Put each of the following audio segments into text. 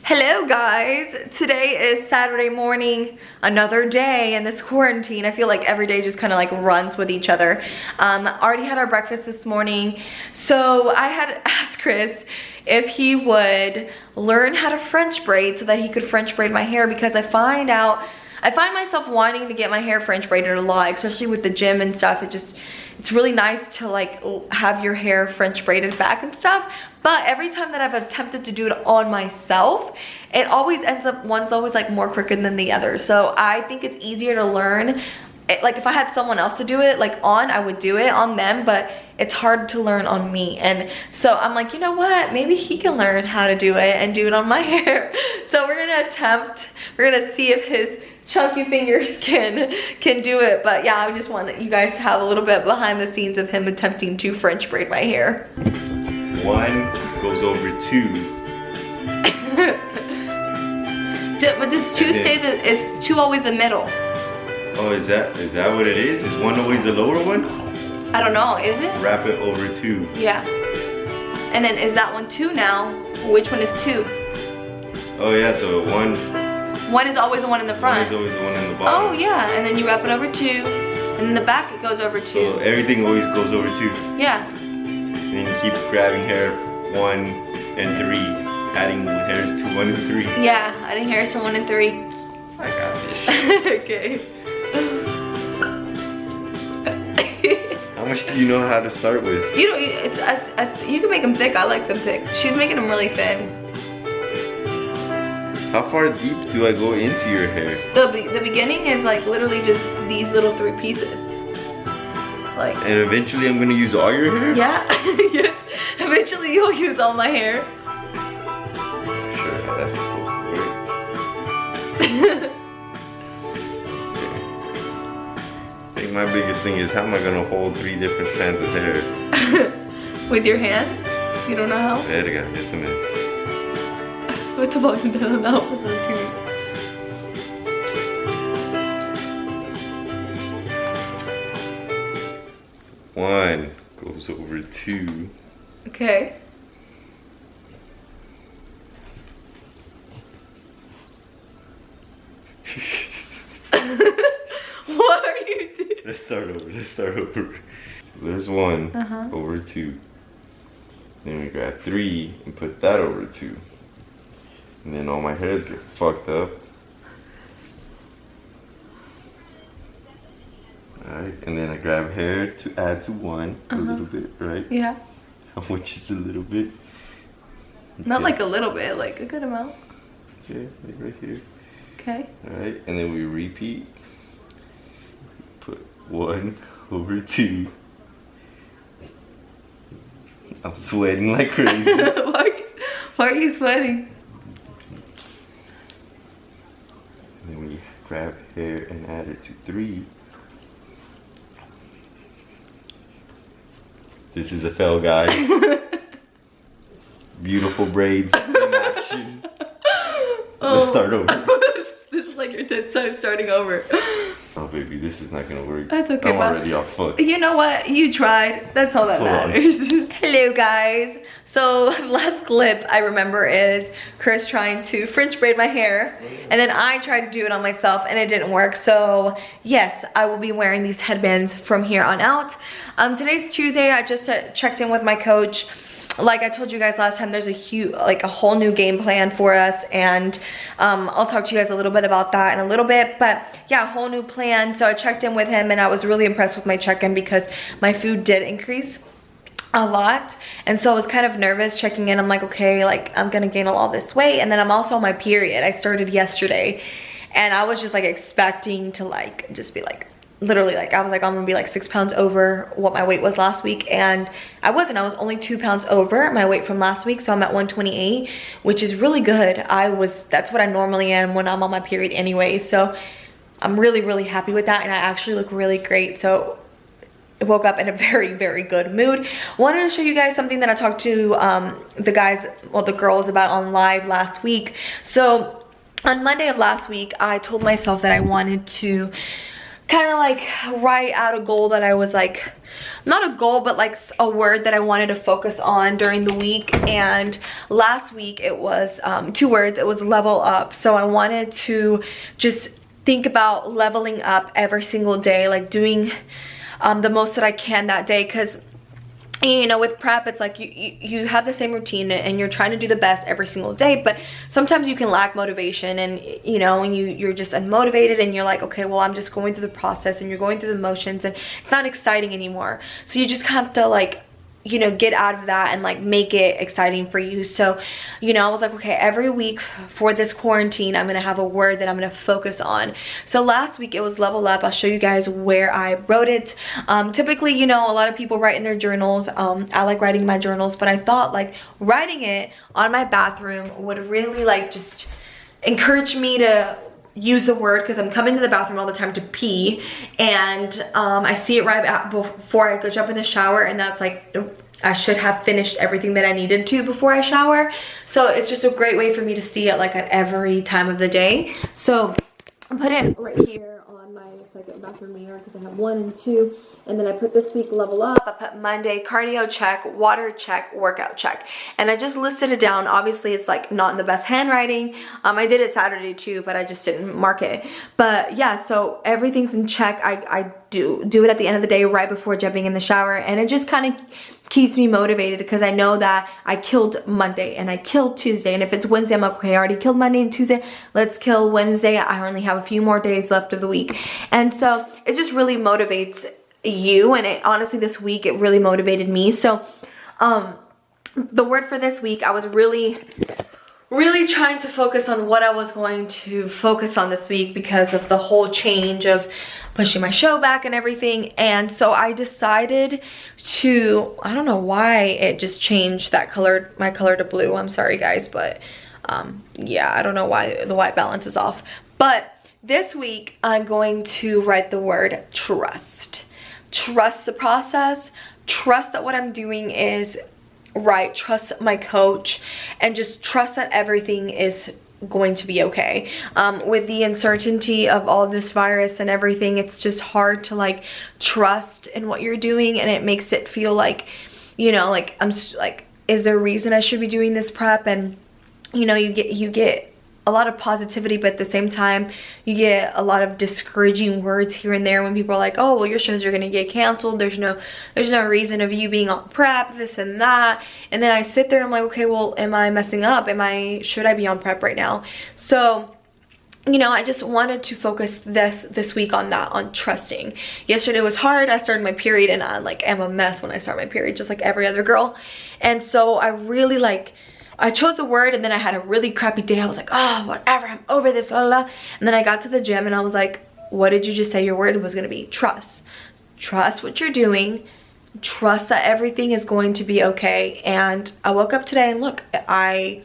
Hello guys, today is Saturday morning, another day in this quarantine. I feel like every day just kind of like runs with each other. Already had our breakfast this morning, so I had asked Chris if he would learn how to French braid so that he could French braid my hair, because I find myself wanting to get my hair French braided a lot, especially with the gym and stuff. It's really nice to like have your hair French braided back and stuff. But every time that I've attempted to do it on myself, it always ends up, one's always like more crooked than the other. So I think it's easier to learn. Like if I had someone else to do it, like I would do it on them, but it's hard to learn on me. And so I'm like, you know what? Maybe he can learn how to do it and do it on my hair. So we're gonna see if his chunky fingers can do it. But yeah, I just want you guys to have a little bit behind the scenes of him attempting to French braid my hair. 1 goes over 2. But does 2 say that is 2 always the middle? Oh, is that what it is? Is 1 always the lower one? I don't know, is it? Wrap it over 2. Yeah. And then is that one 2 now? Which one is 2? Oh yeah, so 1 is always the one in the front. 1 is always the one in the bottom. Oh yeah, and then you wrap it over 2, and in the back it goes over 2. So everything always goes over 2. Yeah. And then you keep grabbing hair 1 and 3, adding hairs to 1 and 3. Yeah, adding hairs to 1 and 3. I got this. Okay. How much do you know how to start with? You know, you can make them thick. I like them thick. She's making them really thin. How far deep do I go into your hair? The beginning is like literally just these little 3 pieces. Like. And eventually I'm gonna use all your hair? Yeah. Yes. Eventually you'll use all my hair. Sure, how that's supposed to work. I think my biggest thing is how am I gonna hold 3 different strands of hair? With your hands? You don't know how? Verga, just a minute. With the volume down now with the 2. 1 goes over 2. Okay. What are you doing? Let's start over. So there's 1 over 2. Then we grab 3 and put that over 2. And then all my hairs get fucked up. Alright, and then I grab hair to add to 1 a little bit, right? Yeah. How much is a little bit? Okay. Not like a little bit, like a good amount. Okay, like right here. Okay. Alright, and then we repeat. Put 1 over 2. I'm sweating like crazy. Why are you sweating? And then we grab hair and add it to 3. This is a fail, guys. Beautiful braids in action. Let's start over. This is like your 10th time starting over. Oh baby, this is not gonna work. That's okay. I'm already off foot. You know what? You tried. That's all that matters. Hello guys. So last clip I remember is Chris trying to French braid my hair, and then I tried to do it on myself and it didn't work. So yes, I will be wearing these headbands from here on out. Today's Tuesday. I just checked in with my coach. Like I told you guys last time, there's a whole new game plan for us, and I'll talk to you guys a little bit about that in a little bit. But yeah, a whole new plan. So I checked in with him and I was really impressed with my check-in because my food did increase a lot, and so I was kind of nervous checking in. I'm like, okay, like I'm gonna gain all this weight, and then I'm also on my period. I started yesterday, and I was just like expecting to like just be like literally like I was like I'm gonna be like 6 pounds over what my weight was last week, and I wasn't. I was only 2 pounds over my weight from last week, so I'm at 128, which is really good. That's what I normally am when I'm on my period anyway, so I'm really happy with that, and I actually look really great. So I woke up in a very good mood. Wanted to show you guys something that I talked to the girls about on live last week. So on Monday of last week, I told myself that I wanted to kind of like write out a goal that I was like, not a goal, but like a word that I wanted to focus on during the week. And last week it was 2 words. It was level up. So I wanted to just think about leveling up every single day, like doing the most that I can that day, because you know, with prep, it's like you have the same routine and you're trying to do the best every single day, but sometimes you can lack motivation, and you know, and you're just unmotivated, and you're like, okay, well, I'm just going through the process, and you're going through the motions, and it's not exciting anymore. So you just have to, like, you know, get out of that and like make it exciting for you. So, you know, I was like, okay, every week for this quarantine, I'm gonna have a word that I'm gonna focus on. So last week it was level up. I'll show you guys where I wrote it. Typically, you know, a lot of people write in their journals. I like writing in my journals, but I thought like writing it on my bathroom would really like just encourage me to use the word, because I'm coming to the bathroom all the time to pee, and I see it right before I go jump in the shower, and that's like, I should have finished everything that I needed to before I shower. So it's just a great way for me to see it like at every time of the day. So I put it right here on my second bathroom mirror, because I have 1 and 2. And then I put this week level up. I put Monday cardio check, water check, workout check. And I just listed it down. Obviously it's like not in the best handwriting. I did it Saturday too, but I just didn't mark it. But yeah, so everything's in check. I do it at the end of the day right before jumping in the shower. And it just kind of keeps me motivated, because I know that I killed Monday and I killed Tuesday. And if it's Wednesday, I'm like, okay, I already killed Monday and Tuesday. Let's kill Wednesday. I only have a few more days left of the week. And so it just really motivates you, and it honestly, this week it really motivated me. So the word for this week, I was really trying to focus on what I was going to focus on this week, because of the whole change of pushing my show back and everything. And so I decided to, I don't know why it just changed that color, my color to blue. I'm sorry guys, but yeah, I don't know why the white balance is off. But this week I'm going to write the word trust. Trust the process, trust that what I'm doing is right, trust my coach, and just trust that everything is going to be okay. With the uncertainty of all of this virus and everything, it's just hard to like trust in what you're doing, and it makes it feel like, you know, like I'm like, is there a reason I should be doing this prep? And you know, you get a lot of positivity, but at the same time you get a lot of discouraging words here and there when people are like, oh, well, your shows are gonna get canceled, there's no reason of you being on prep, this and that. And then I sit there and I'm like, okay, well, am I messing up? Should I be on prep right now? So, you know, I just wanted to focus this week on that, on trusting. Yesterday was hard. I started my period, and I like am a mess when I start my period, just like every other girl. And so I really I chose the word, and then I had a really crappy day. I was like, oh, whatever, I'm over this, blah, blah, blah. And then I got to the gym and I was like, what did you just say your word was gonna be? Trust. Trust what you're doing. Trust that everything is going to be okay. And I woke up today and look, I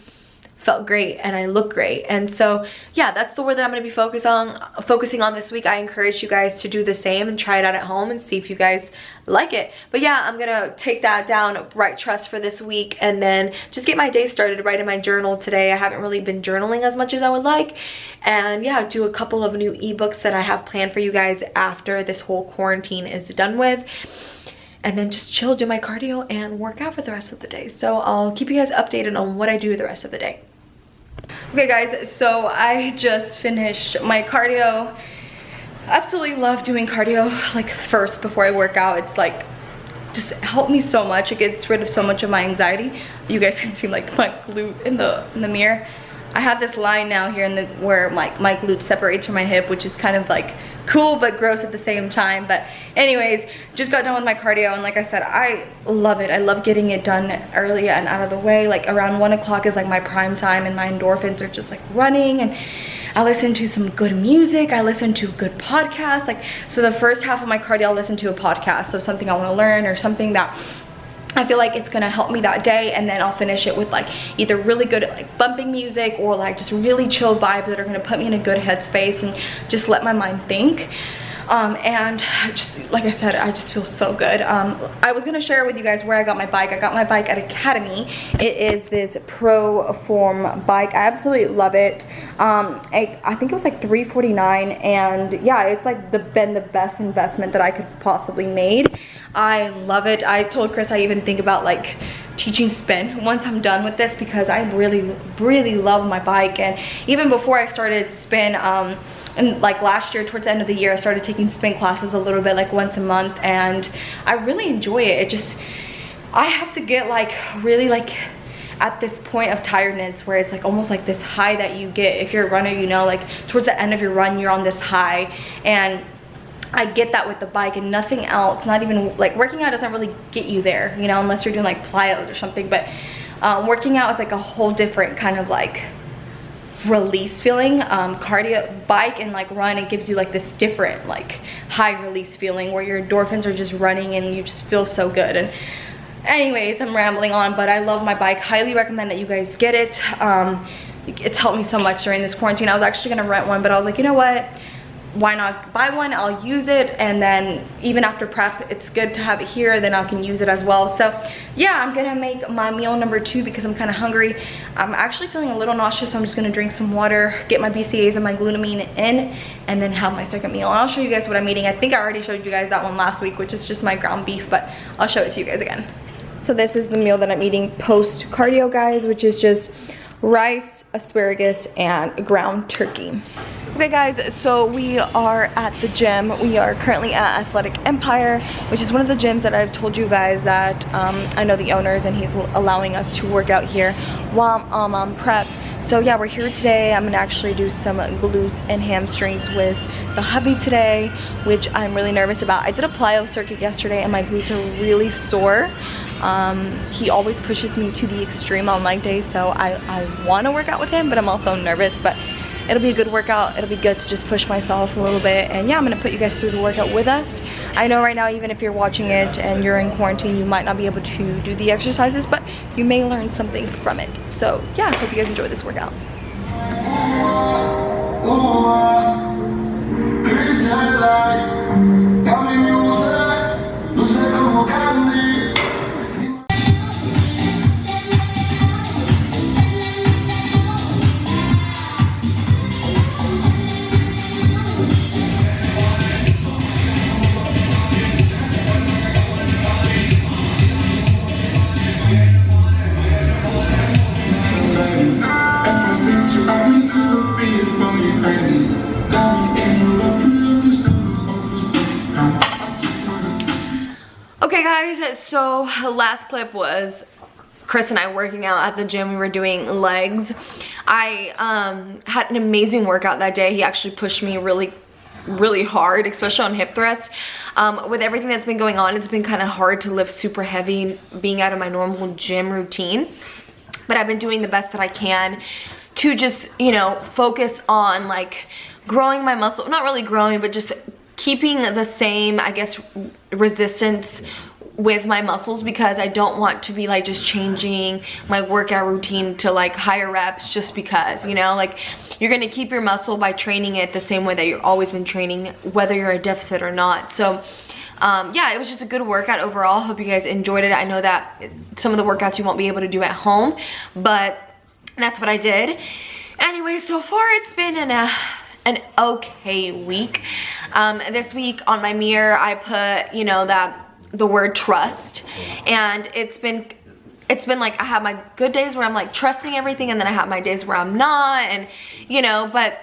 felt great and I look great. And so yeah, that's the word that I'm going to be focusing on this week. I encourage you guys to do the same and try it out at home and see if you guys like it. But yeah, I'm gonna take that down, write trust for this week, and then just get my day started, write in my journal today. I haven't really been journaling as much as I would like, and yeah, do a couple of new ebooks that I have planned for you guys after this whole quarantine is done with. And then just chill, do my cardio, and work out for the rest of the day. So I'll keep you guys updated on what I do the rest of the day. Okay guys, so I just finished my cardio. Absolutely love doing cardio like first before I work out. It's like just helped me so much. It gets rid of so much of my anxiety. You guys can see like my glute in the mirror. I have this line now here in where my glute separates from my hip, which is kind of like cool but gross at the same time. But anyways, just got done with my cardio, and like I said, I love it. I love getting it done early and out of the way. Like around 1 o'clock is like my prime time, and my endorphins are just like running, and I listen to some good music, I listen to good podcasts. Like, so the first half of my cardio I'll listen to a podcast of something I want to learn or something that I feel like it's gonna help me that day, and then I'll finish it with like either really good like bumping music or like just really chill vibes that are gonna put me in a good headspace and just let my mind think. and just like I said, I just feel so good. I was gonna share with you guys where I got my bike. I got my bike at Academy. It is this Pro Form bike. I absolutely love it. I think it was like $349, and yeah, it's like been the best investment that I could possibly made. I love it. I told Chris I even think about like teaching spin once I'm done with this, because I really love my bike. And even before I started spin, and like last year towards the end of the year, I started taking spin classes a little bit, like once a month, and I really enjoy it. I have to get like really like at this point of tiredness where it's like almost like this high that you get if you're a runner, you know, like towards the end of your run you're on this high, and I get that with the bike and nothing else. Not even like working out doesn't really get you there, you know, unless you're doing like plyos or something. But working out is like a whole different kind of like release feeling. Cardio, bike and like run, it gives you like this different like high release feeling where your endorphins are just running and you just feel so good. And anyways, I'm rambling on, but I love my bike. Highly recommend that you guys get it. It's helped me so much during this quarantine. I was actually gonna rent one, but I was like, you know what, why not buy one? I'll use it, and then even after prep, it's good to have it here, then I can use it as well. So yeah, I'm gonna make my meal number 2 because I'm kind of hungry. I'm actually feeling a little nauseous, so I'm just gonna drink some water, get my BCAAs and my glutamine in, and then have my second meal. And I'll show you guys what I'm eating. I think I already showed you guys that one last week, which is just my ground beef, but I'll show it to you guys again. So this is the meal that I'm eating post cardio, guys, which is just rice, asparagus, and ground turkey. Okay guys, so we are at the gym. We are currently at Athletic Empire, which is one of the gyms that I've told you guys that I know the owners, and he's allowing us to work out here while I'm on prep. So yeah, we're here today. I'm gonna actually do some glutes and hamstrings with the hubby today, which I'm really nervous about. I did a plyo circuit yesterday and my glutes are really sore. He always pushes me to the extreme on leg days, so I want to work out with him, but I'm also nervous. But it'll be a good workout. It'll be good to just push myself a little bit. And yeah, I'm gonna put you guys through the workout with us. I know right now, even if you're watching it and you're in quarantine, you might not be able to do the exercises, but you may learn something from it. So yeah, I hope you guys enjoy this workout. Okay guys, so last clip was Chris and I working out at the gym. We were doing legs. I had an amazing workout that day. He actually pushed me really hard, especially on hip thrust. With everything that's been going on, it's been kind of hard to lift super heavy being out of my normal gym routine. But I've been doing the best that I can to just, you know, focus on like growing my muscle. Not really growing, but just keeping the same, I guess, resistance with my muscles, because I don't want to be like just changing my workout routine to like higher reps just because, you know, like you're gonna keep your muscle by training it the same way that you've always been training, whether you're a deficit or not. So yeah, it was just a good workout overall. Hope you guys enjoyed it. I know that some of the workouts you won't be able to do at home, but that's what I did. Anyway, so far it's been an okay week. This week on my mirror I put, you know, the word trust, and it's been like I have my good days where I'm like trusting everything, and then I have my days where I'm not, and you know. But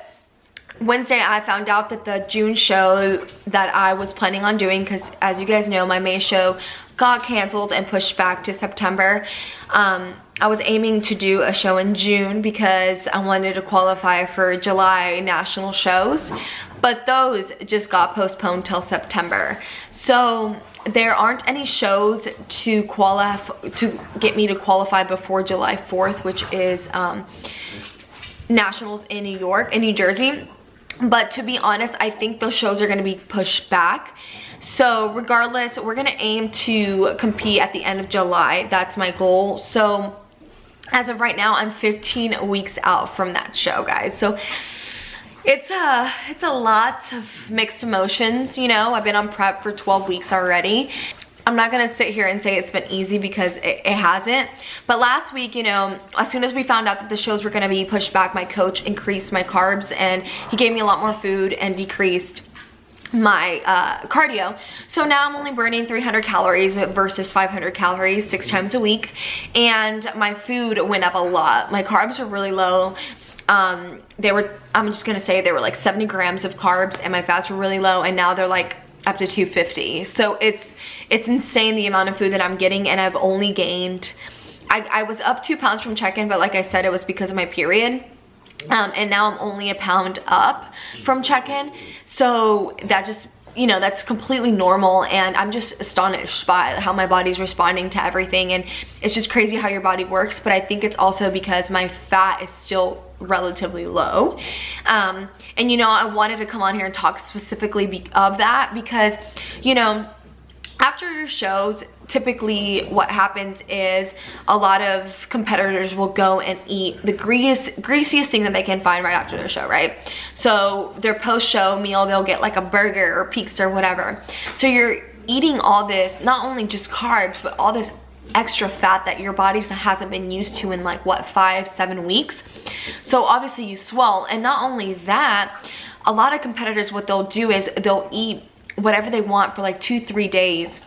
Wednesday I found out that the June show that I was planning on doing, because as you guys know, my May show got canceled and pushed back to September. I was aiming to do a show in June because I wanted to qualify for July national shows, but those just got postponed till September. So there aren't any shows to get me to qualify before July 4th, which is nationals in New Jersey. But to be honest, I think those shows are going to be pushed back. So regardless, we're going to aim to compete at the end of July. That's my goal. So as of right now, I'm 15 weeks out from that show, guys. So It's a lot of mixed emotions, you know. I've been on prep for 12 weeks already. I'm not gonna sit here and say it's been easy because it hasn't. But last week, you know, as soon as we found out that the shows were gonna be pushed back, my coach increased my carbs and he gave me a lot more food and decreased my cardio. So now I'm only burning 300 calories versus 500 calories 6 times a week. And my food went up a lot. My carbs were really low. They were, I'm just gonna say they were like 70 grams of carbs, and my fats were really low, and now they're like up to 250. So it's insane the amount of food that I'm getting, and I've only gained, I was up 2 pounds from check-in, but like I said, it was because of my period. And now I'm only a pound up from check-in. So that just, you know, that's completely normal, and I'm just astonished by how my body's responding to everything. And it's just crazy how your body works, but I think it's also because my fat is still relatively low. And you know, I wanted to come on here and talk specifically of that because, you know, after your shows, typically what happens is a lot of competitors will go and eat the greasiest thing that they can find right after their show, right? So their post-show meal, they'll get like a burger or pizza or whatever. So you're eating all this, not only just carbs, but all this extra fat that your body hasn't been used to in like what, 5-7 weeks. So obviously you swell. And not only that, a lot of competitors, what they'll do is they'll eat whatever they want for like 2-3 days,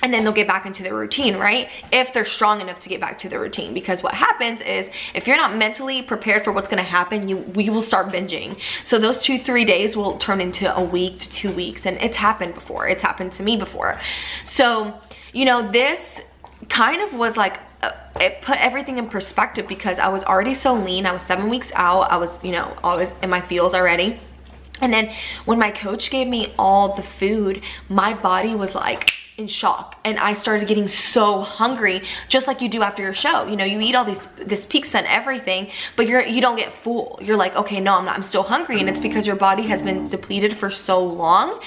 and then they'll get back into their routine, right? If they're strong enough to get back to their routine. Because what happens is, if you're not mentally prepared for what's gonna happen, we will start binging. So those 2-3 days will turn into a week to 2 weeks, and it's happened before. It's happened to me before. So, you know, this kind of was like, it put everything in perspective because I was already so lean. I was 7 weeks out. I was, you know, always in my feels already. And then when my coach gave me all the food, my body was like in shock, and I started getting so hungry, just like you do after your show. You know, you eat all this pizza and everything, but you don't get full. You're like, okay, no, I'm still hungry, and it's because your body has been depleted for so long,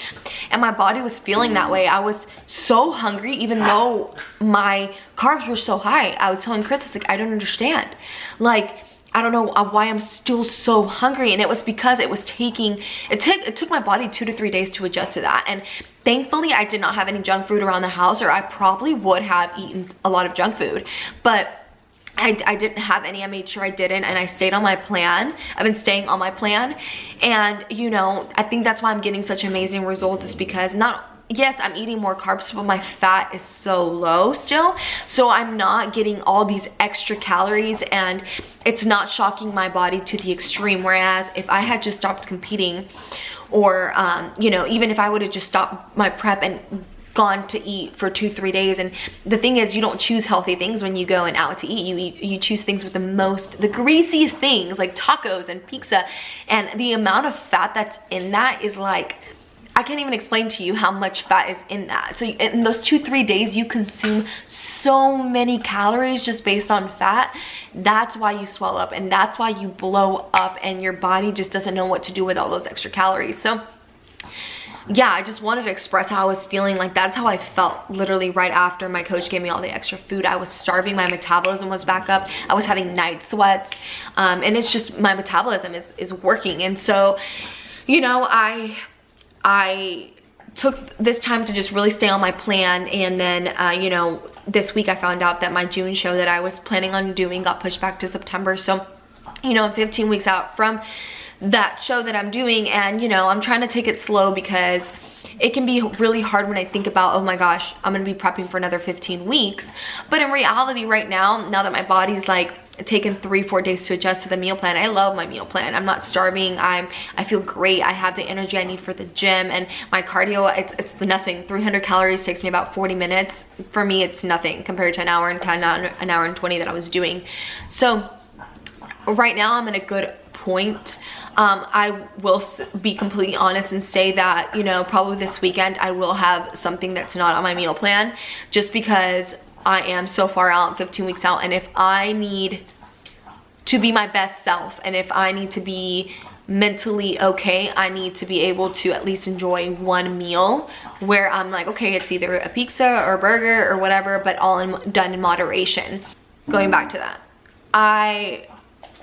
and my body was feeling that way. I was so hungry, even though my carbs were so high. I was telling Chris, it's like, I don't understand. Like, I don't know why I'm still so hungry. And it was because it took my body 2 to 3 days to adjust to that. And thankfully I did not have any junk food around the house, or I probably would have eaten a lot of junk food, but I didn't have any. I made sure I didn't, and I stayed on my plan. I've been staying on my plan, and you know, I think that's why I'm getting such amazing results, is because yes, I'm eating more carbs, but my fat is so low still. So I'm not getting all these extra calories, and it's not shocking my body to the extreme. Whereas if I had just stopped competing, or, you know, even if I would have just stopped my prep and gone to eat for 2-3 days. And the thing is, you don't choose healthy things when you go and out to eat. You choose things with the greasiest things, like tacos and pizza. And the amount of fat that's in that is like, I can't even explain to you how much fat is in that. So in those 2-3 days, you consume so many calories just based on fat. That's why you swell up, and that's why you blow up, and your body just doesn't know what to do with all those extra calories. So yeah, I just wanted to express how I was feeling. Like, that's how I felt literally right after my coach gave me all the extra food. I was starving. My metabolism was back up. I was having night sweats, and it's just, my metabolism is working. And so, you know, I took this time to just really stay on my plan. And then, you know, this week I found out that my June show that I was planning on doing got pushed back to September. So, you know, I'm 15 weeks out from that show that I'm doing. And, you know, I'm trying to take it slow because it can be really hard when I think about, oh my gosh, I'm gonna be prepping for another 15 weeks. But in reality right now that my body's like taken 3-4 days to adjust to the meal plan, I love my meal plan. I'm not starving. I feel great. I have the energy I need for the gym, and my cardio, it's nothing. 300 calories takes me about 40 minutes. For me, it's nothing compared to an hour and 10, an hour and 20 that I was doing. So right now I'm in a good point. I will be completely honest and say that, you know, probably this weekend I will have something that's not on my meal plan, just because I am so far out, 15 weeks out. And if I need to be my best self, and if I need to be mentally okay, I need to be able to at least enjoy one meal where I'm like, okay, it's either a pizza or a burger or whatever, but all done in moderation. Going back to that, I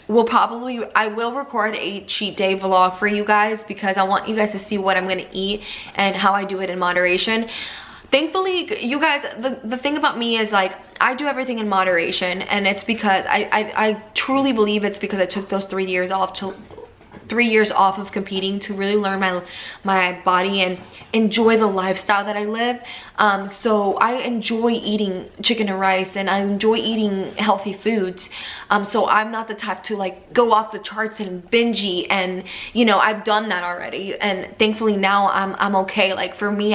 I will record a cheat day vlog for you guys because I want you guys to see what I'm gonna eat and how I do it in moderation. Thankfully, you guys, the thing about me is like, I do everything in moderation, and it's because I truly believe it's because I took those 3 years off of competing to really learn my body and enjoy the lifestyle that I live. So I enjoy eating chicken and rice, and I enjoy eating healthy foods. So I'm not the type to like go off the charts and binge eat, and you know, I've done that already, and thankfully now I'm okay. Like for me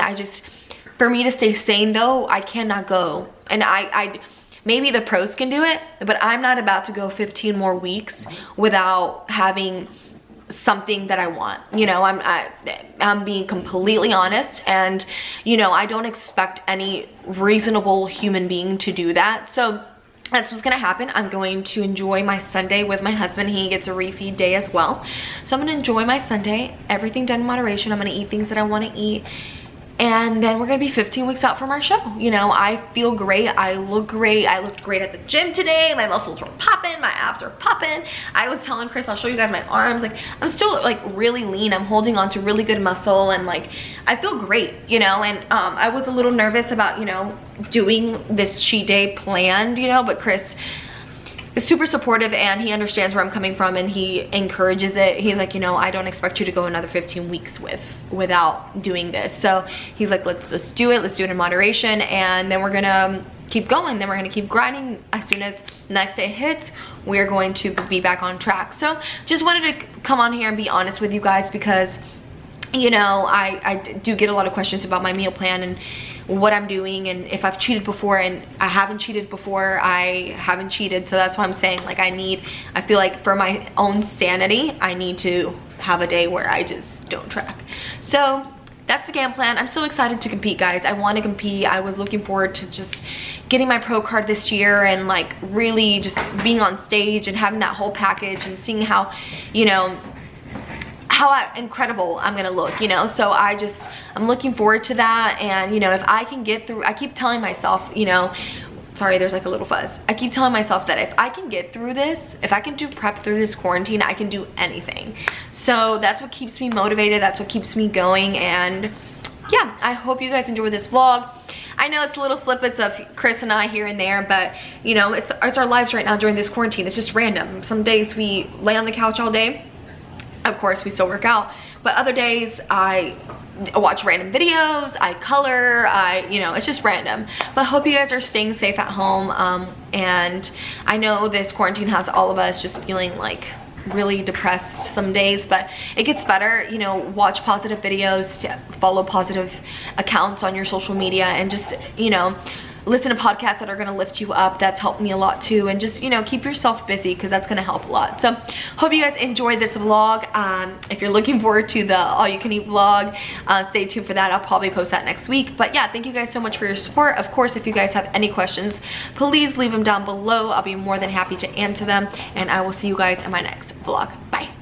to stay sane though, I cannot go, and I maybe the pros can do it, but I'm not about to go 15 more weeks without having something that I want. You know, I'm being completely honest, and you know, I don't expect any reasonable human being to do that. So that's what's gonna happen. I'm going to enjoy my Sunday with my husband. He gets a refeed day as well, so I'm gonna enjoy my Sunday, everything done in moderation. I'm gonna eat things that I want to eat, and then we're gonna be 15 weeks out from our show. You know, I feel great, I look great. I looked great at the gym today. My muscles were popping, my abs are popping. I was telling Chris, I'll show you guys my arms. Like, I'm still like really lean. I'm holding on to really good muscle, and like I feel great, you know. And I was a little nervous about, you know, doing this cheat day planned, you know, but Chris is super supportive, and he understands where I'm coming from, and he encourages it. He's like, you know, I don't expect you to go another 15 weeks without doing this. So he's like, let's do it. Let's do it in moderation, and then we're gonna keep going. Then we're gonna keep grinding. As soon as the next day hits, we're going to be back on track. So just wanted to come on here and be honest with you guys, because you know, I do get a lot of questions about my meal plan and what I'm doing, and if I've cheated before, and I haven't cheated before. I haven't cheated, so that's why I'm saying, like, I feel like for my own sanity, I need to have a day where I just don't track. So that's the game plan. I'm so excited to compete, guys. I want to compete. I was looking forward to just getting my pro card this year, and like really just being on stage and having that whole package, and seeing how, you know, how incredible I'm gonna look, you know. So I'm looking forward to that. And you know, if I can get through, I keep telling myself, you know, sorry, there's like a little fuzz. I keep telling myself that if I can get through this, if I can do prep through this quarantine, I can do anything. So that's what keeps me motivated, that's what keeps me going. And yeah, I hope you guys enjoy this vlog. I know it's little snippets of Chris and I here and there, but you know, it's our lives right now during this quarantine. It's just random. Some days we lay on the couch all day. Of course, we still work out, but other days I watch random videos, I color, you know, it's just random. But hope you guys are staying safe at home. And I know this quarantine has all of us just feeling like really depressed some days, but it gets better. You know, watch positive videos, follow positive accounts on your social media, and just, you know, listen to podcasts that are going to lift you up. That's helped me a lot too. And just, you know, keep yourself busy, because that's going to help a lot. So hope you guys enjoyed this vlog. If you're looking forward to the all you can eat vlog, stay tuned for that. I'll probably post that next week. But yeah, thank you guys so much for your support. Of course, if you guys have any questions, please leave them down below. I'll be more than happy to answer them, and I will see you guys in my next vlog. Bye.